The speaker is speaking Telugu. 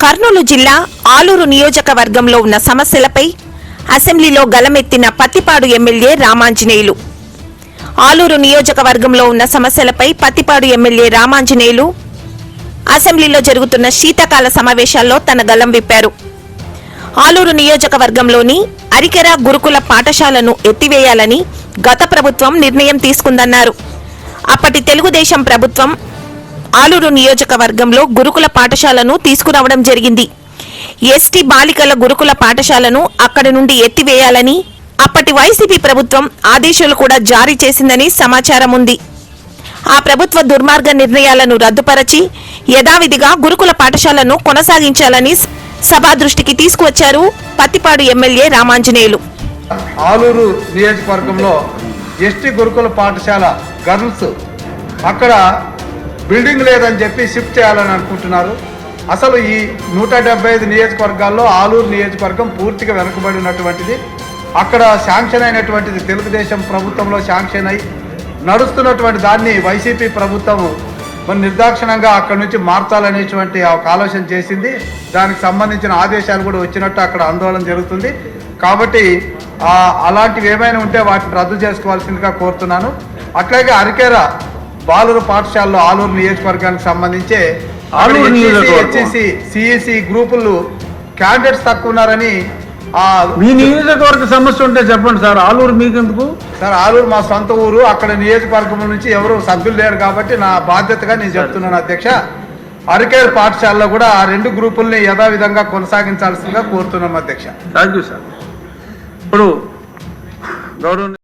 కర్నూలు జిల్లా ఆలూరు నియోజకవర్గంలో ఉన్న సమస్యలపై అసెంబ్లీలో గలమెత్తిన పత్తిపాడు ఎమ్మెల్యే రామాంజనేయులు. ఆలూరు నియోజకవర్గంలో ఉన్న సమస్యలపై పత్తిపాడు ఎమ్మెల్యే రామాంజనేయులు అసెంబ్లీలో జరుగుతున్న శీతాకాల సమావేశాల్లో తన గలం విప్పారు. ఆలూరు నియోజకవర్గంలోని అరికెర గురుకుల పాఠశాలను ఎత్తివేయాలని గత ప్రభుత్వం నిర్ణయం తీసుకుందన్నారు. అప్పటి తెలుగుదేశం ప్రభుత్వం ఆలూరు నియోజకవర్గంలో గురుకుల పాఠశాలను తీసుకురావడం జరిగింది. ఎస్టీ బాలికల గురుకుల పాఠశాలను అక్కడి నుండి ఎత్తివేయాలని అప్పటి వైసీపీ ప్రభుత్వం ఆదేశాలు కూడా జారీ చేసిందని సమాచారం ఉంది. ఆ ప్రభుత్వ దుర్మార్గ నిర్ణయాలను రద్దుపరచి యథావిధిగా గురుకుల పాఠశాలను కొనసాగించాలని సభా దృష్టికి తీసుకువచ్చారు పత్తిపాడు ఎమ్మెల్యే రామాంజనేయులు. ఆలూరు నియోజకవర్గంలో ఎస్టీ గురుకుల పాఠశాల గర్ల్స్ అక్కడ బిల్డింగ్ లేదని చెప్పి షిఫ్ట్ చేయాలని అనుకుంటున్నారు. అసలు ఈ 175 నియోజకవర్గాల్లో ఆలూరు నియోజకవర్గం పూర్తిగా వెనుకబడినటువంటిది. అక్కడ శాంక్షన్ అయినటువంటిది తెలుగుదేశం ప్రభుత్వంలో శాంక్షన్ అయి నడుస్తున్నటువంటి దాన్ని వైసీపీ ప్రభుత్వం మరి నిర్దాక్షిణంగా అక్కడి నుంచి మార్చాలనేటువంటి ఒక ఆలోచన చేసింది. దానికి సంబంధించిన ఆదేశాలు కూడా వచ్చినట్టు అక్కడ ఆందోళన జరుగుతుంది. కాబట్టి అలాంటివి ఏమైనా ఉంటే వాటిని రద్దు చేసుకోవాల్సిందిగా కోరుతున్నాను. అట్లాగే అరికెర బాలుర పాఠశాలలో ఆలూరు నియోజకవర్గానికి సంబంధించే హెచ్ఈసి సిఈసి గ్రూపులు క్యాండిడేట్స్ తక్కువ ఉన్నారని మీ నియోజకవర్గ సమస్య ఉంటే చెప్పండి సార్. ఆలూరు మీకెందుకు సార్? ఆలూరు మా సొంత ఊరు. అక్కడ నియోజకవర్గం నుంచి ఎవరు సభ్యులు లేరు కాబట్టి నా బాధ్యతగా నేను చెప్తున్నాను అధ్యక్ష. అరికెర పాఠశాలలో కూడా ఆ 2 గ్రూపుల్ని యథావిధంగా కొనసాగించాల్సిందిగా కోరుతున్నాం అధ్యక్ష. Thank you sir. ఇప్పుడు గౌరవ